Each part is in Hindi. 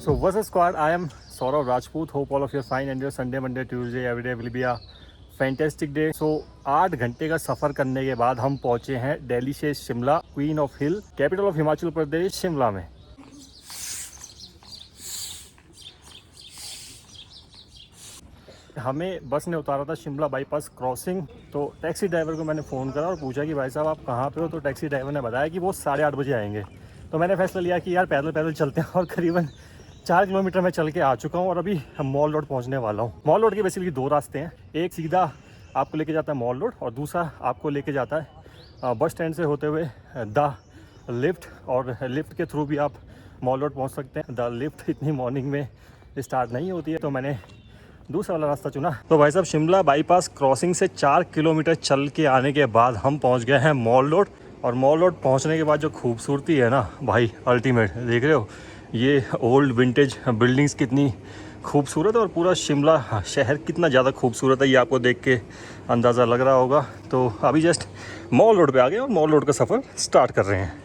So what's up squad? I am Saurav Rajput. Hope all of you are fine and your Sunday, Monday, Tuesday, every day will be a fantastic day. So 8 घंटे का सफ़र करने के बाद हम पहुंचे हैं दिल्ली से Shimla, queen of hill, capital of Himachal Pradesh, Shimla में। हमें बस ने उतारा था शिमला बाईपास क्रॉसिंग। तो टैक्सी ड्राइवर को मैंने फ़ोन करा और पूछा कि भाई साहब आप कहाँ पे हो। तो टैक्सी ड्राइवर ने बताया कि वो 8:30 बजे आएंगे। तो मैंने फैसला लिया कि यार पैदल पैदल चलते हैं और करीबन 4 किलोमीटर मैं चल के आ चुका हूँ और अभी मॉल रोड पहुँचने वाला हूँ। मॉल रोड के बेसिकली 2 रास्ते हैं, एक सीधा आपको लेके जाता है मॉल रोड और दूसरा आपको लेके जाता है बस स्टैंड से होते हुए द लिफ्ट, और लिफ्ट के थ्रू भी आप मॉल रोड पहुँच सकते हैं। द लिफ्ट इतनी मॉर्निंग में स्टार्ट नहीं होती है, तो मैंने दूसरा वाला रास्ता चुना। तो भाई साहब शिमला बाईपास क्रॉसिंग से 4 किलोमीटर चल के आने के बाद हम पहुंच गए हैं मॉल रोड। और मॉल रोड पहुंचने के बाद जो खूबसूरती है ना भाई, अल्टीमेट। देख रहे हो ये ओल्ड विंटेज बिल्डिंग्स कितनी खूबसूरत है और पूरा शिमला शहर कितना ज़्यादा खूबसूरत है, ये आपको देख के अंदाज़ा लग रहा होगा। तो अभी जस्ट मॉल रोड पे आ गए और मॉल रोड का सफ़र स्टार्ट कर रहे हैं।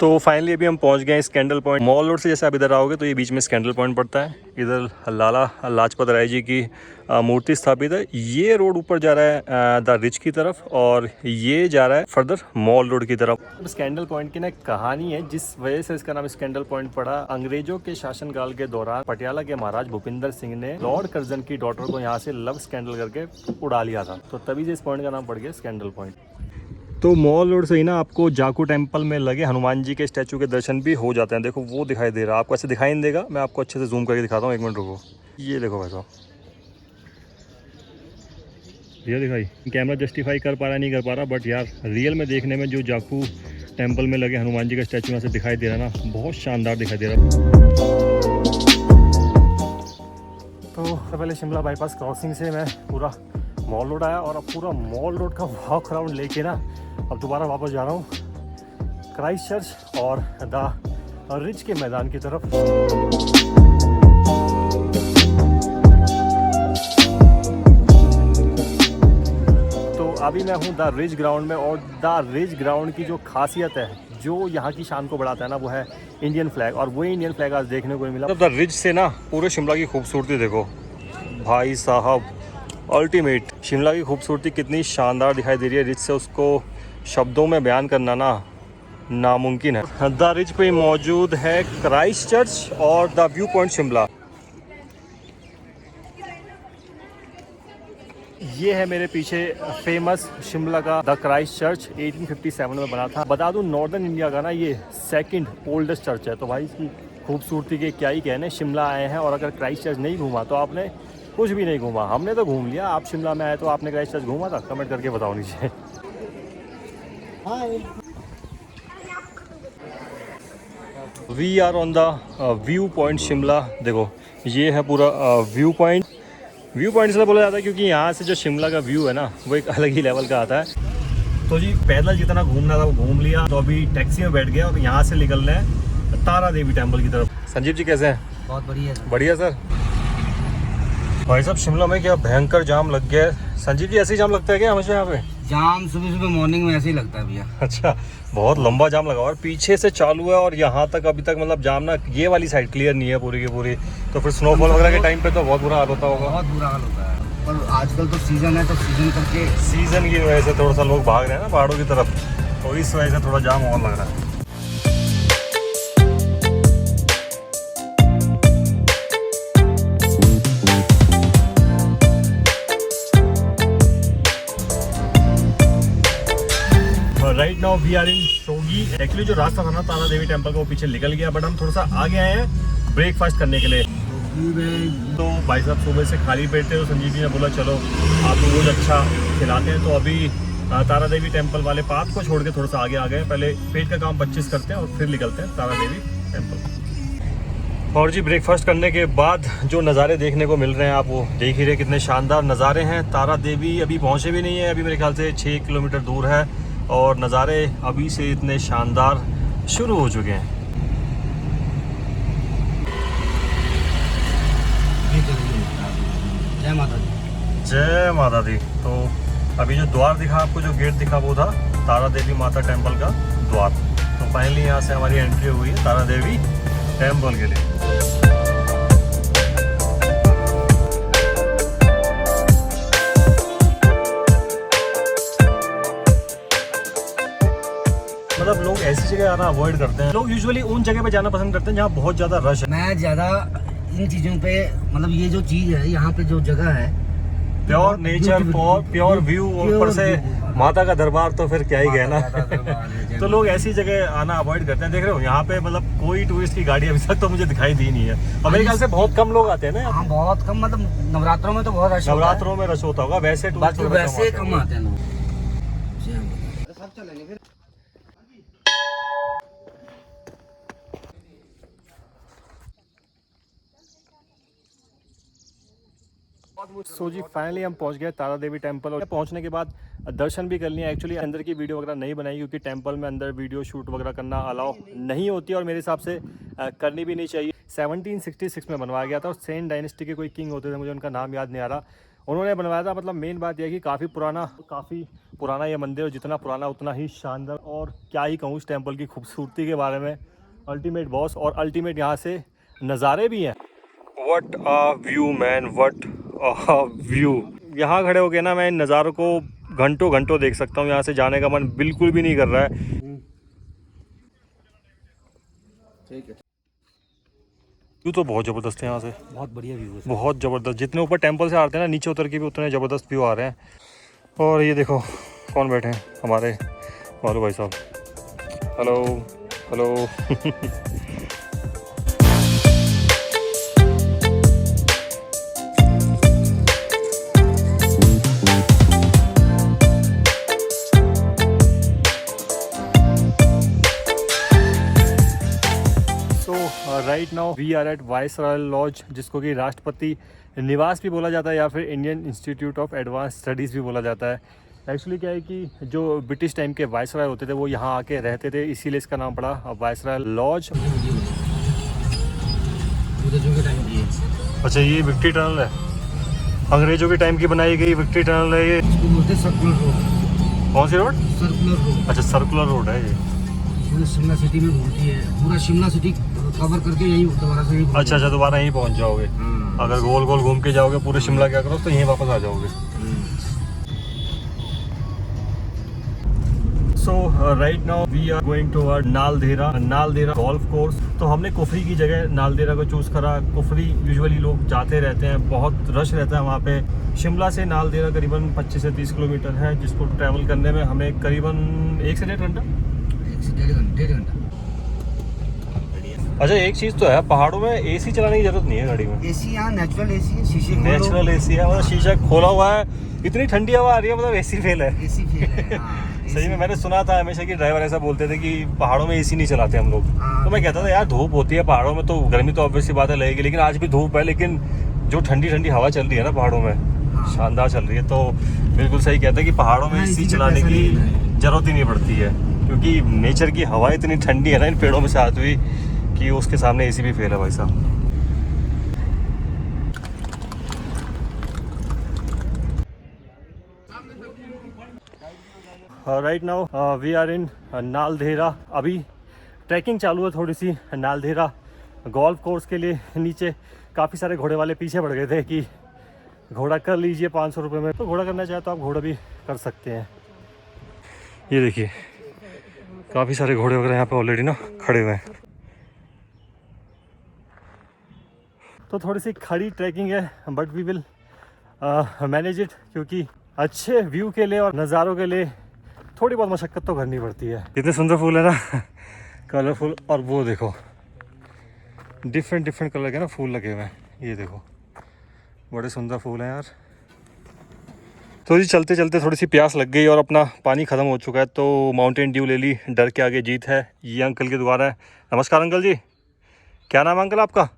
तो फाइनली अभी हम पहुंच गए हैं स्कैंडल पॉइंट। मॉल रोड से जैसे आप इधर आओगे तो ये बीच में स्कैंडल पॉइंट पड़ता है। इधर लाला लाजपत राय जी की मूर्ति स्थापित है। ये रोड ऊपर जा रहा है द रिच की तरफ और ये जा रहा है फर्दर मॉल रोड की तरफ। स्कैंडल पॉइंट की ना कहानी है जिस वजह से इसका नाम स्कैंडल पॉइंट पड़ा। अंग्रेजों के शासनकाल के दौरान पटियाला के महाराज भूपिंदर सिंह ने लॉर्ड कर्जन की डॉटर को यहाँ से लव स्कैंडल करके उड़ा लिया था, तो तभी से इस पॉइंट का नाम पड़ गया स्कैंडल पॉइंट। तो मॉल रोड से ही ना आपको जाकू टेम्पल में लगे हनुमान जी के स्टैचू के दर्शन भी हो जाते हैं। देखो वो दिखाई दे रहा है आपको, ऐसे दिखाई नहीं देगा, मैं आपको अच्छे से जूम करके दिखाता हूँ। 1 मिनट रुको, ये देखो भाई साहब, ये दिखाई। कैमरा जस्टिफाई कर पा रहा नहीं कर पा रहा, बट यार रियल में देखने में जो जाकू टेम्पल में लगे हनुमान जी का स्टैचू यहाँ से दिखाई दे रहा है ना, बहुत शानदार दिखाई दे रहा है। तो सबसे पहले शिमला बाईपास क्रॉसिंग से मैं पूरा मॉल रोड आया और अब पूरा मॉल रोड का वॉक राउंड लेके ना अब दोबारा वापस जा रहा हूँ क्राइस्ट चर्च और द रिच के मैदान की तरफ। तो अभी मैं हूँ द रिच ग्राउंड में और द रिच ग्राउंड की जो खासियत है, जो यहाँ की शान को बढ़ाता है ना, वो है इंडियन फ्लैग। और वही इंडियन फ्लैग आज देखने को मिला। द रिच से ना पूरे शिमला की खूबसूरती देखो भाई साहब, अल्टीमेट। शिमला की खूबसूरती कितनी शानदार दिखाई दे रही है रिच से, उसको शब्दों में बयान करना ना नामुमकिन है। द रिच पे मौजूद है क्राइस्ट चर्च और द व्यू पॉइंट शिमला। ये है मेरे पीछे फेमस शिमला का द क्राइस्ट चर्च, 1857 में बना था। बता दूं नॉर्दर्न इंडिया का ना ये 2nd ओल्डेस्ट चर्च है। तो भाई इसकी खूबसूरती के क्या ही कहने। शिमला आए हैं और अगर क्राइस्ट चर्च नहीं घूमा तो आपने कुछ भी नहीं घूमा। हमने तो घूम लिया, आप शिमला में आए तो आपने क्राइस्ट चर्च घूमा था? कमेंट करके बताओ नीचे। We are on the view point Shimla. देखो ये है पूरा व्यू पॉइंट। व्यू पॉइंट इसलिए बोला जाता है क्योंकि यहाँ से जो शिमला का व्यू है ना वो एक अलग ही लेवल का आता है। तो जी पैदल जितना घूमना था वो घूम लिया, तो अभी टैक्सी में बैठ गया और यहाँ से निकल रहे हैं तारा देवी टेम्पल की तरफ। संजीव जी कैसे हैं? बहुत बढ़िया सर। बढ़िया सर। भाई साहब शिमला में क्या भयंकर जाम लग गया है। संजीव जी ऐसे ही जाम लगता है क्या हमेशा यहाँ पे? जाम सुबह सुबह मॉर्निंग में ऐसे ही लगता है भैया। अच्छा, बहुत लंबा जाम लगा और पीछे से चालू है और यहाँ तक अभी तक मतलब जाम ना ये वाली साइड क्लियर नहीं है पूरी की पूरी। तो फिर स्नोफॉल वगैरह के टाइम पे तो बहुत बुरा हाल होता होगा। बहुत बुरा हाल होता है, पर आजकल तो सीजन है तो सीजन करके सीजन की वजह से थोड़ा सा लोग भाग रहे हैं ना पहाड़ों की तरफ, तो इस वजह से थोड़ा जाम और लग रहा है। Right now we are in Shoghi. Actually जो रास्ता था ना तारा देवी टेम्पल का वो पीछे निकल गया, बट हम थोड़ा सा आगे आए हैं ब्रेकफास्ट करने के लिए। तो भाई साहब सुबह से खाली पेट थे तो संजीव जी ने बोला चलो आप रोज अच्छा खिलाते हैं। तो अभी तारा देवी टेम्पल वाले पाथ को छोड़ के थोड़ा सा आगे आ गए। पहले पेट का काम 25 करते हैं और फिर निकलते हैं तारा देवी टेम्पल। और जी ब्रेकफास्ट करने के बाद जो नज़ारे देखने को मिल रहे हैं आप वो देख ही रहे, कितने शानदार नज़ारे हैं। तारा देवी अभी पहुँचे भी नहीं है, अभी मेरे ख्याल से 6 किलोमीटर दूर है और नज़ारे अभी से इतने शानदार शुरू हो चुके हैं। जय माता दी। जय माता दी। तो अभी जो द्वार दिखा आपको, जो गेट दिखा वो था तारा देवी माता टेम्पल का द्वार। तो फाइनली यहाँ से हमारी एंट्री हुई है तारा देवी टेम्पल के लिए। मतलब लोग ऐसी जगह आना अवॉइड करते हैं, लोग यूजुअली उन जगह पे जाना पसंद करते हैं जहाँ बहुत ज़्यादा रश है। मैं ज़्यादा इन चीज़ों पे, मतलब ये जो चीज़ है यहाँ पे जो जगह है, प्योर नेचर, प्योर व्यू, ऊपर से माता का दरबार, तो फिर क्या ही कहना। तो लोग ऐसी जगह आना अवॉइड करते हैं। देख रहे हो यहाँ पे मतलब कोई टूरिस्ट की गाड़ी अभी तक तो मुझे दिखाई दी नहीं है, और मेरे ख्याल से बहुत कम लोग आते हैं ना। हाँ बहुत कम, मतलब नवरात्रों में तो बहुत रश, नवरात्रों में रश होता होगा, वैसे वैसे कम आते हैं लोग। सब चलेंगे फिर। सो जी फाइनली हम पहुंच गए तारा देवी टेम्पल, और पहुंचने के बाद दर्शन भी कर लिए। एक्चुअली अंदर की वीडियो वगैरह नहीं बनाई क्योंकि टेम्पल में अंदर वीडियो शूट वगैरह करना अलाउ नहीं होती है, और मेरे हिसाब से करनी भी नहीं चाहिए। 1766 में बनवाया गया था, और सेन डायनेस्टी के कोई किंग होते थे, मुझे उनका नाम याद नहीं आ रहा, उन्होंने बनवाया था। मतलब मेन बात यह है कि काफ़ी पुराना ये मंदिर, और जितना पुराना उतना ही शानदार। और क्या ही कहूँ इस टेम्पल की खूबसूरती के बारे में, अल्टीमेट बॉस, और अल्टीमेट यहाँ से नज़ारे भी हैं। What a view man, what a view. यहाँ खड़े हो गए ना, मैं इन नज़ारों को घंटों देख सकता हूँ। यहाँ से जाने का मन बिल्कुल भी नहीं कर रहा है। ठीक है, व्यू तो बहुत ज़बरदस्त है यहाँ से, बहुत बढ़िया व्यू है, बहुत ज़बरदस्त। जितने ऊपर टेम्पल से आते हैं ना, नीचे उतर के भी उतने ज़बरदस्त व्यू आ रहे हैं। और ये देखो कौन बैठे हैं, हमारे वालू भाई साहब। Hello hello. Right now we are at viceregal lodge, जिसको कि राष्ट्रपति निवास भी बोला जाता है, या फिर Indian institute of advance studies भी बोला जाता है। एक्चुअली क्या है कि जो ब्रिटिश टाइम के वाइसरॉय होते थे वो यहाँ आके रहते थे, इसीलिए इसका नाम पड़ा वाइसरॉयल लॉज। अच्छा, ये विक्ट्री टनल है, अंग्रेजों के टाइम की बनाई गई विक्ट्री टनल है ये। Circular road. कौन सी रोड? Circular road. अच्छा, सर्कुलर रोड है ये। पूरे शिमला सिटी में घूमती है, पूरा शिमला सिटी कवर करके यही दोबारा से। अच्छा, दोबारा यहीं पहुंच जाओगे। अगर गोल गोल घूम के जाओगे पूरे शिमला क्या करो तो यहीं वापस आ जाओगे। So right now we are going toward Naldehra golf course. तो हमने कुफरी की जगह नालदेहरा को चूज़ करा। कुफरी यूजुअली लोग जाते रहते हैं, बहुत रश रहता है वहाँ पे। शिमला से नालदेहरा करीबन 25 से 30 किलोमीटर है, जिसको ट्रैवल करने में हमें करीबन 1 से 1.5 घंटा। अच्छा, एक चीज़ तो है, पहाड़ों में एसी चलाने की जरूरत नहीं है गाड़ी में। एसी यहाँ नेचुरल एसी है, शीशे नेचुरल एसी है, मतलब शीशा खोला हुआ है, इतनी ठंडी हवा आ रही है, मतलब एसी फेल है। एसी फेल है। सही में मैंने सुना था हमेशा कि ड्राइवर ऐसा बोलते थे कि पहाड़ों में एसी नहीं चलाते हम लोग। तो मैं कहता था यार धूप होती है पहाड़ों में, तो गर्मी तो ऑब्वियसली बात है लगेगी, लेकिन आज भी धूप है, लेकिन जो ठंडी हवा चल रही है ना पहाड़ों में, शानदार चल रही है। तो बिल्कुल सही कहते हैं कि पहाड़ों में एसी चलाने की जरूरत ही नहीं पड़ती है, क्योंकि नेचर की हवा इतनी ठंडी है ना इन पेड़ों में से आती हुई कि उसके सामने एसी भी फेल है भाई साहब। Right now we are in Naldehra. अभी ट्रैकिंग चालू है थोड़ी सी नालदेहरा गोल्फ कोर्स के लिए। नीचे काफ़ी सारे घोड़े वाले पीछे पड़ गए थे कि घोड़ा कर लीजिए 500 रुपये में। तो घोड़ा करना चाहे तो आप घोड़ा भी कर सकते हैं। ये देखिए काफ़ी सारे घोड़े वगैरह यहाँ पे ऑलरेडी ना खड़े हुए हैं। तो थोड़ी सी खड़ी ट्रैकिंग है, but we will manage it, क्योंकि अच्छे व्यू के लिए और नज़ारों के लिए थोड़ी बहुत मशक्क़त तो करनी पड़ती है। इतने सुंदर फूल है ना कलरफुल। और वो देखो डिफरेंट कलर के ना फूल लगे हुए हैं, ये देखो बड़े सुंदर फूल हैं यार। तो जी चलते चलते थोड़ी सी प्यास लग गई और अपना पानी ख़त्म हो चुका है, तो माउंटेन ड्यू ले ली। डर के आगे जीत है। ये अंकल की दुकान है। नमस्कार अंकल जी, क्या नाम है अंकल आपका?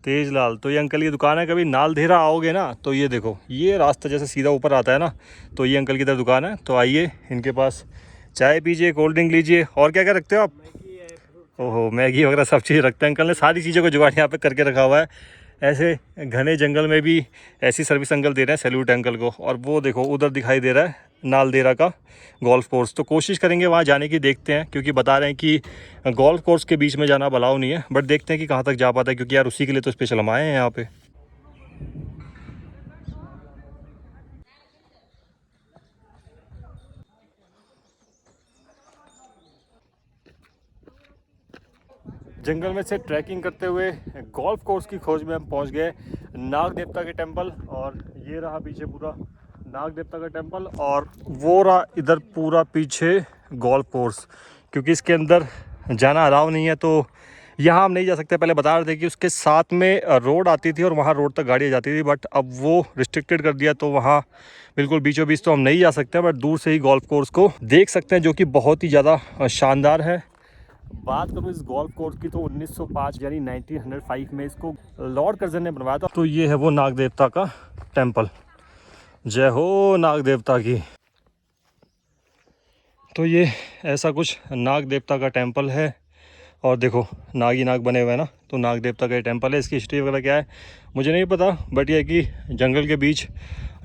तेजलाल। तो ये अंकल की दुकान है। कभी नालदेहरा आओगे ना तो ये देखो, ये रास्ता जैसे सीधा ऊपर आता है ना, तो ये अंकल की तरफ दुकान है। तो आइए इनके पास, चाय पीजिए, कोल्ड ड्रिंक लीजिए। और क्या क्या रखते हो आप? ओहो, मैगी वगैरह सब चीज़ रखते हैं अंकल ने। सारी चीज़ों को जुगाड़ यहाँ पे करके रखा हुआ है। ऐसे घने जंगल में भी ऐसी सर्विस अंकल दे रहे हैं सैल्यूट अंकल को। और वो देखो उधर दिखाई दे रहा है नालदेहरा का गोल्फ कोर्स। तो कोशिश करेंगे वहाँ जाने की, देखते हैं, क्योंकि बता रहे हैं कि गोल्फ कोर्स के बीच में जाना अलाउ नहीं है, बट देखते हैं कि कहाँ तक जा पाता है, क्योंकि यार उसी के लिए तो स्पेशल हम आए हैं यहाँ पे। जंगल में से ट्रैकिंग करते हुए गोल्फ कोर्स की खोज में हम पहुंच गए नाग देवता के टेंपल। और ये रहा पीछे पूरा नाग देवता का टेंपल, और वो रहा इधर पूरा पीछे गोल्फ कोर्स। क्योंकि इसके अंदर जाना अलाउ नहीं है, तो यहाँ हम नहीं जा सकते। पहले बता रहे थे कि उसके साथ में रोड आती थी और वहाँ रोड तक गाड़ियाँ जाती थी, बट अब वो रिस्ट्रिक्टेड कर दिया, तो वहाँ बिल्कुल बीचों बीच तो हम नहीं जा सकते, बट दूर से ही गोल्फ कोर्स को देख सकते हैं, जो कि बहुत ही ज़्यादा शानदार है। बात करूँ इस गोल्फ कोर्स की, तो 1905 यानी 1905 में इसको लॉर्ड कर्जन ने बनवाया था। तो ये है वो नाग देवता का टेंपल। जय हो नाग देवता की। तो ये ऐसा कुछ नाग देवता का टेंपल है, और देखो नाग ही नाग बने हुए हैं ना, तो नाग देवता का ये टेंपल है। इसकी हिस्ट्री वगैरह क्या है मुझे नहीं पता, बट ये है कि जंगल के बीच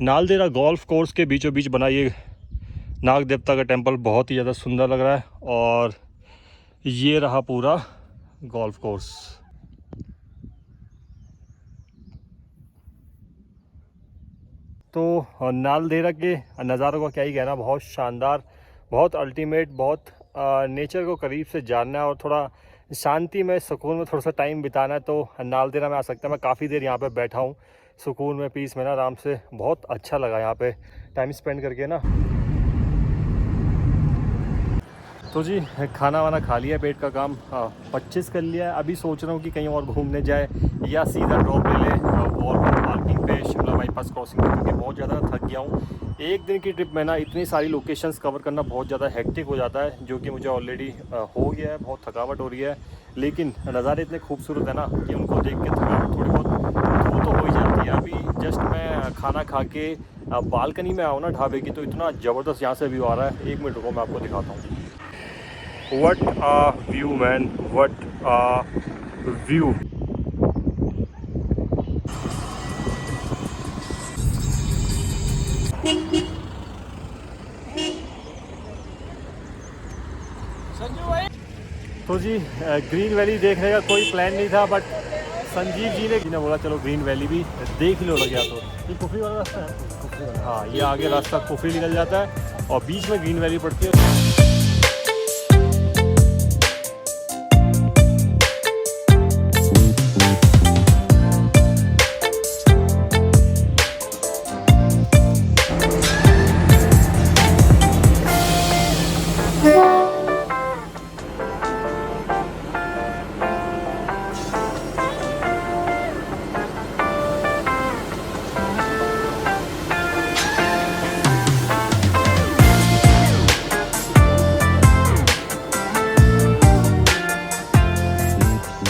नालदेहरा गोल्फ कोर्स के बीचों बीच बना ये नाग देवता का टेंपल बहुत ही ज़्यादा सुंदर लग रहा है। और ये रहा पूरा गोल्फ कोर्स। तो नालदेहरा के नज़ारों का क्या ही कहना, बहुत शानदार, बहुत अल्टीमेट, बहुत नेचर को करीब से जानना है और थोड़ा शांति में सुकून में थोड़ा सा टाइम बिताना है तो नालदेहरा में आ सकते हैं। मैं काफ़ी देर यहाँ पे बैठा हूँ सुकून में, पीस में ना, आराम से। बहुत अच्छा लगा यहाँ पे टाइम स्पेंड करके ना। तो जी खाना वाना खा लिया, पेट का काम 25 कर लिया है। अभी सोच रहा हूँ कि कहीं और घूमने जाए या सीधा ड्रॉप ले लें वॉलपुर पार्किंग पे शिमला बाईपास क्रॉसिंग पे, क्योंकि बहुत ज़्यादा थक गया हूँ। एक दिन की ट्रिप में ना इतनी सारी लोकेशंस कवर करना बहुत ज़्यादा हेक्टिक हो जाता है, जो कि मुझे ऑलरेडी हो गया है। बहुत थकावट हो रही है, लेकिन नज़ारे इतने खूबसूरत है ना कि उनको देख के थकावट थोड़ी बहुत दूर तो हो ही जाती है। अभी जस्ट मैं खाना खा के बालकनी में आऊँ ना ढाबे की, तो इतना ज़बरदस्त यहाँ से व्यू आ रहा है। 1 मिनट रुको, मैं आपको दिखाता हूँ। What a view, man! What a view! तो जी ग्रीन वैली देखने का कोई प्लान नहीं था, बट संजीव जी ने बोला चलो ग्रीन वैली भी देख लो लग गया। तो ये कुफरी वाला रास्ता है, हाँ ये आगे रास्ता कुफरी निकल जाता है और बीच में ग्रीन वैली पड़ती है।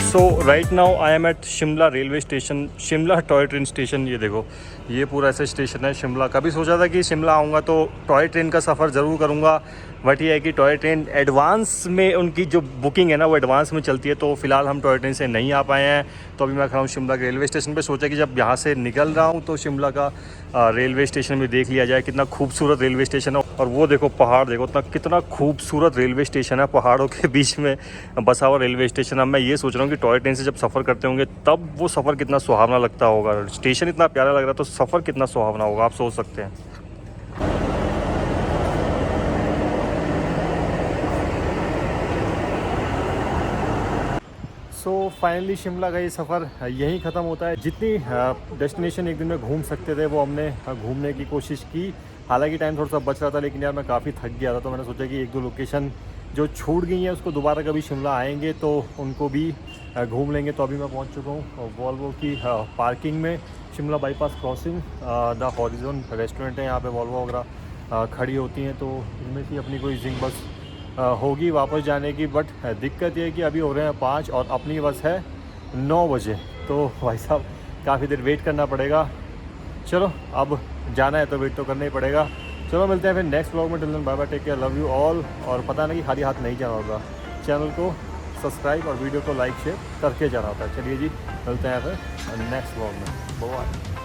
So right now I am at Shimla railway station, Shimla toy train station. ये देखो ये पूरा ऐसा स्टेशन है शिमला। कभी सोचा था कि शिमला आऊँगा तो टॉय ट्रेन का सफ़र ज़रूर करूँगा, बट ये है कि टॉय ट्रेन एडवांस में उनकी जो बुकिंग है ना वो एडवांस में चलती है, तो फ़िलहाल हम टॉय ट्रेन से नहीं आ पाए हैं। तो अभी मैं खड़ा हूँ शिमला के रेलवे स्टेशन पे। सोचा कि जब यहाँ से निकल रहा हूँ तो शिमला का रेलवे स्टेशन भी देख लिया जाए। कितना खूबसूरत रेलवे स्टेशन है, और वो देखो पहाड़ देखो, कितना खूबसूरत रेलवे स्टेशन है, पहाड़ों के बीच में बसा हुआ रेलवे स्टेशन। अब मैं ये सोच रहा हूँ कि टॉय ट्रेन से जब सफ़र करते होंगे तब वो सफ़र कितना सुहावना लगता होगा। स्टेशन इतना प्यारा लग रहा है तो सफ़र कितना सुहावना होगा, आप सोच सकते हैं। सो फाइनली शिमला का ये सफ़र यहीं ख़त्म होता है। जितनी डेस्टिनेशन एक दिन में घूम सकते थे वो हमने घूमने की कोशिश की। हालांकि टाइम थोड़ा सा बच रहा था, लेकिन यार मैं काफ़ी थक गया था, तो मैंने सोचा कि 1-2 लोकेशन जो छूट गई हैं उसको दोबारा कभी शिमला आएंगे तो उनको भी घूम लेंगे। तो अभी मैं पहुंच चुका हूँ वॉल्वो की पार्किंग में, Shimla bypass crossing. The horizon restaurant है यहाँ पे, वॉल्वो वगैरह खड़ी होती हैं, तो इनमें से अपनी कोई जिंक बस होगी वापस जाने की। बट दिक्कत ये है कि अभी हो रहे हैं 5 और अपनी बस है 9 बजे, तो भाई साहब काफ़ी देर वेट करना पड़ेगा। चलो अब जाना है तो वेट तो करना ही पड़ेगा। चलो मिलते हैं फिर नेक्स्ट व्लॉग में। Till then bye bye, take care, love you all. और पता नहीं कि खाली हाथ नहीं जाना होगा, चैनल को सब्सक्राइब और वीडियो को लाइक शेयर करके जाना होता है। चलिए जी, मिलते हैं फिर नेक्स्ट व्लॉग में। बाय।